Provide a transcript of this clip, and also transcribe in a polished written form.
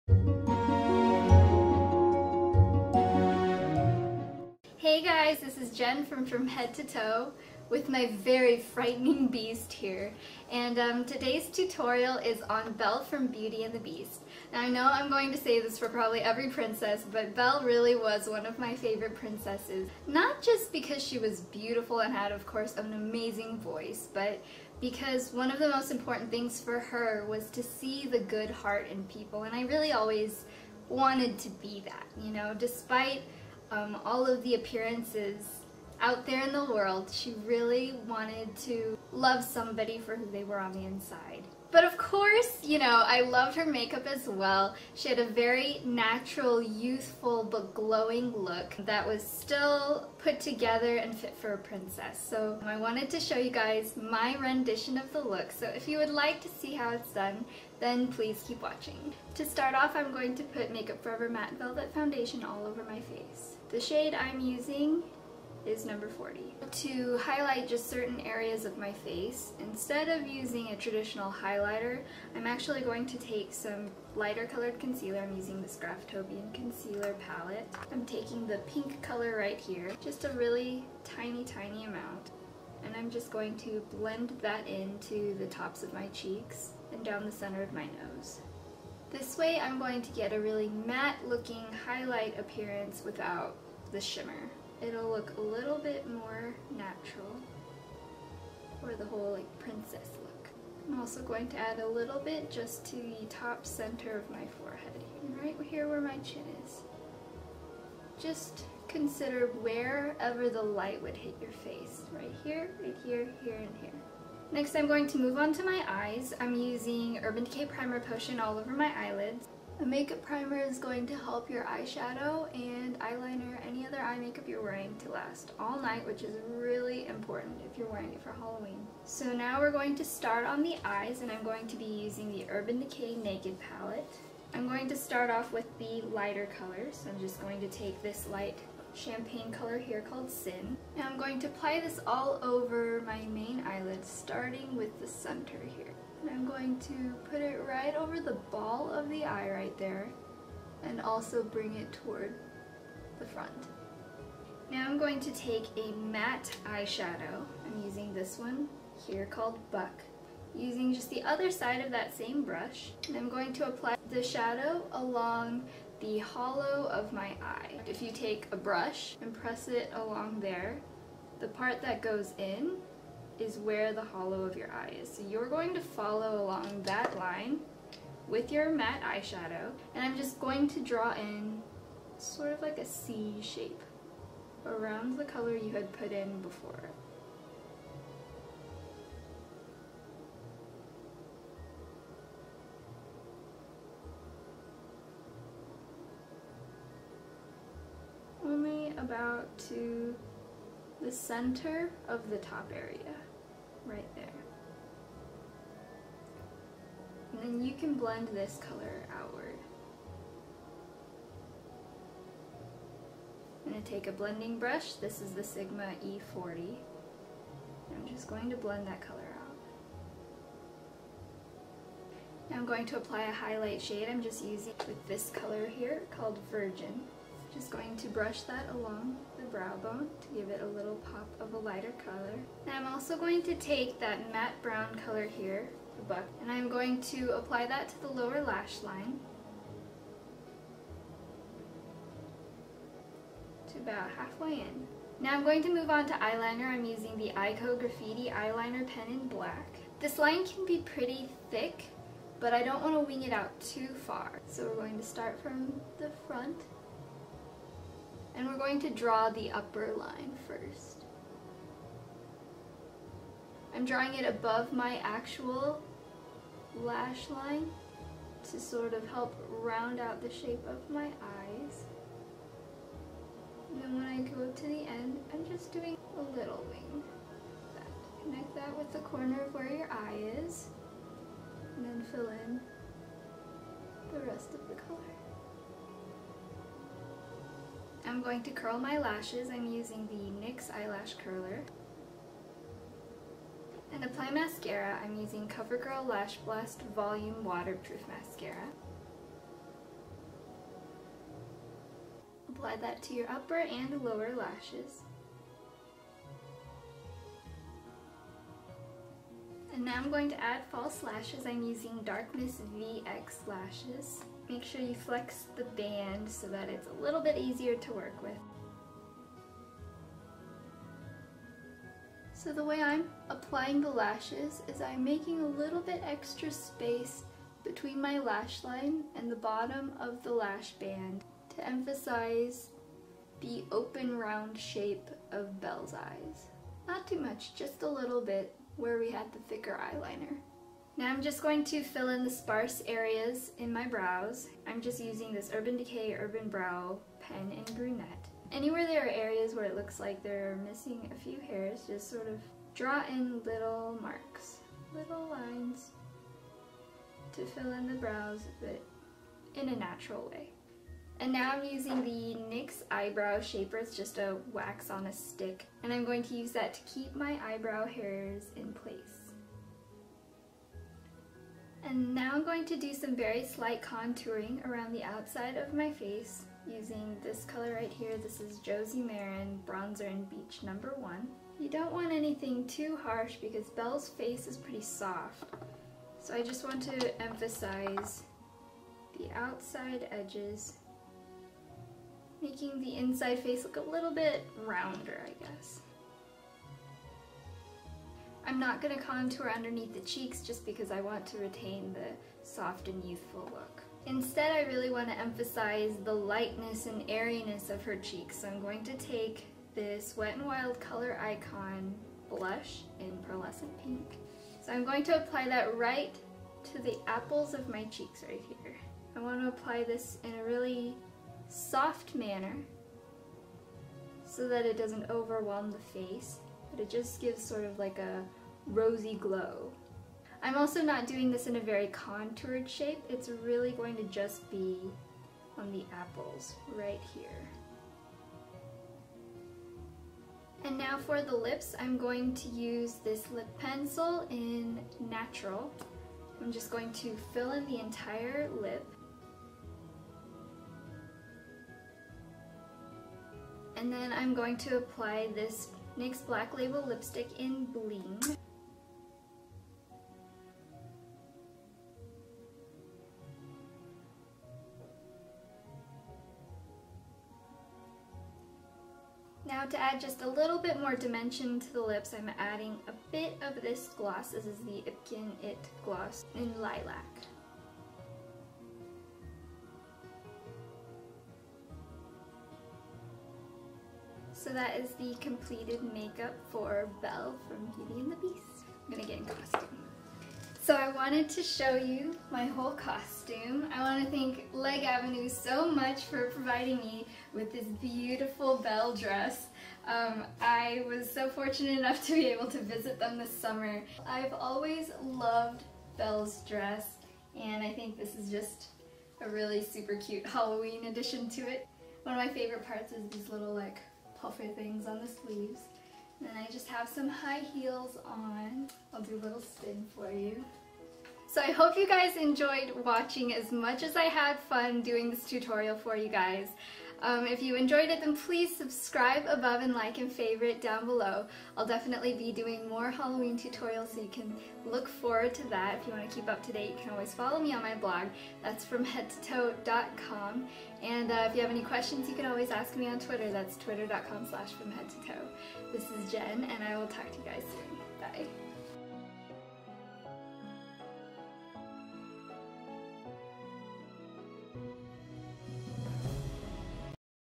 Hey guys, this is Jen from Head to Toe with my very frightening beast here. And today's tutorial is on Belle from Beauty and the Beast. Now I know I'm going to say this for probably every princess, but Belle really was one of my favorite princesses. Not just because she was beautiful and had, of course, an amazing voice, but because one of the most important things for her was to see the good heart in people. And I really always wanted to be that, you know, despite all of the appearances out there in the world, she really wanted to love somebody for who they were on the inside. But of course, you know, I loved her makeup as well. She had a very natural, youthful, but glowing look that was still put together and fit for a princess. So I wanted to show you guys my rendition of the look. So if you would like to see how it's done, then please keep watching. To start off, I'm going to put Makeup Forever Matte Velvet Foundation all over my face. The shade I'm using is number 40. To highlight just certain areas of my face, instead of using a traditional highlighter, I'm actually going to take some lighter colored concealer. I'm using this Graftobian concealer palette. I'm taking the pink color right here, just a really tiny amount, and I'm just going to blend that into the tops of my cheeks and down the center of my nose. This way I'm going to get a really matte looking highlight appearance without the shimmer. It'll look a little bit more natural for the whole like princess look. I'm also going to add a little bit just to the top center of my forehead, and right here where my chin is. Just consider wherever the light would hit your face. Right here, here, and here. Next I'm going to move on to my eyes. I'm using Urban Decay Primer Potion all over my eyelids. A makeup primer is going to help your eyeshadow and eyeliner, any other eye makeup you're wearing, to last all night, which is really important if you're wearing it for Halloween. So now we're going to start on the eyes, and I'm going to be using the Urban Decay Naked palette. I'm going to start off with the lighter colors. I'm just going to take this light champagne color here called Sin. Now I'm going to apply this all over my main eyelid, starting with the center here. And I'm going to put it right over the ball of the eye right there, and also bring it toward the front. Now I'm going to take a matte eyeshadow. I'm using this one here called Buck, using just the other side of that same brush, and I'm going to apply the shadow along the hollow of my eye. If you take a brush and press it along there, the part that goes in is where the hollow of your eye is. So you're going to follow along that line with your matte eyeshadow, and I'm just going to draw in sort of like a C shape around the color you had put in before. Only about to the center of the top area, right there. And then you can blend this color outward. I'm going to take a blending brush. This is the Sigma E40. I'm just going to blend that color out. Now I'm going to apply a highlight shade. I'm just using with this color here called Virgin. Just going to brush that along the brow bone to give it a little pop of a lighter color. Now I'm also going to take that matte brown color here, the Buck, and I'm going to apply that to the lower lash line to about halfway in. Now I'm going to move on to eyeliner. I'm using the Ico Graffiti Eyeliner Pen in black. This line can be pretty thick, but I don't want to wing it out too far. So we're going to start from the front, and we're going to draw the upper line first. I'm drawing it above my actual lash line to sort of help round out the shape of my eyes. And then when I go to the end, I'm just doing a little wing. Connect that with the corner of where your eye is, and then fill in the rest of the color. I'm going to curl my lashes. I'm using the NYX eyelash curler. And apply mascara. I'm using CoverGirl Lash Blast Volume Waterproof Mascara. apply that to your upper and lower lashes. And now I'm going to add false lashes. I'm using Darkness VX lashes. Make sure you flex the band so that it's a little bit easier to work with. So the way I'm applying the lashes is I'm making a little bit extra space between my lash line and the bottom of the lash band to emphasize the open round shape of Belle's eyes. Not too much, just a little bit where we had the thicker eyeliner. Now I'm just going to fill in the sparse areas in my brows. I'm just using this Urban Decay Urban Brow pen in brunette. Anywhere there are areas where it looks like they're missing a few hairs, just sort of draw in little marks, little lines to fill in the brows, but in a natural way. And now I'm using the NYX Eyebrow Shaper. It's just a wax on a stick, and I'm going to use that to keep my eyebrow hairs in place. And now I'm going to do some very slight contouring around the outside of my face using this color right here. This is Josie Marin Bronzer in Beach No. 1. You don't want anything too harsh because Belle's face is pretty soft. So I just want to emphasize the outside edges, making the inside face look a little bit rounder, I guess. I'm not going to contour underneath the cheeks just because I want to retain the soft and youthful look. Instead, I really want to emphasize the lightness and airiness of her cheeks, so I'm going to take this Wet n Wild Color Icon blush in Pearlescent Pink. So I'm going to apply that right to the apples of my cheeks right here. I want to apply this in a really soft manner so that it doesn't overwhelm the face, but it just gives sort of like a rosy glow. I'm also not doing this in a very contoured shape. It's really going to just be on the apples right here. And now for the lips, I'm going to use this lip pencil in Natural. I'm just going to fill in the entire lip. And then I'm going to apply this NYX Black Label lipstick in Bling. Now to add just a little bit more dimension to the lips, I'm adding a bit of this gloss. This is the Ipkin It gloss in Lilac. So that is the completed makeup for Belle from Beauty and the Beast. I'm gonna get in costume. So I wanted to show you my whole costume. I want to thank Leg Avenue so much for providing me with this beautiful Belle dress. I was so fortunate enough to be able to visit them this summer. I've always loved Belle's dress, and I think this is just a really super cute Halloween addition to it. One of my favorite parts is these little like puffer things on the sleeves. And then I just have some high heels on. I'll do a little spin for you. So I hope you guys enjoyed watching as much as I had fun doing this tutorial for you guys. If you enjoyed it, then please subscribe above and like and favorite down below. I'll definitely be doing more Halloween tutorials, so you can look forward to that. If you want to keep up to date, you can always follow me on my blog. That's from headtotoe.com. And if you have any questions, you can always ask me on Twitter. That's twitter.com/fromheadtotoe. This is Jen, and I will talk to you guys soon. Bye.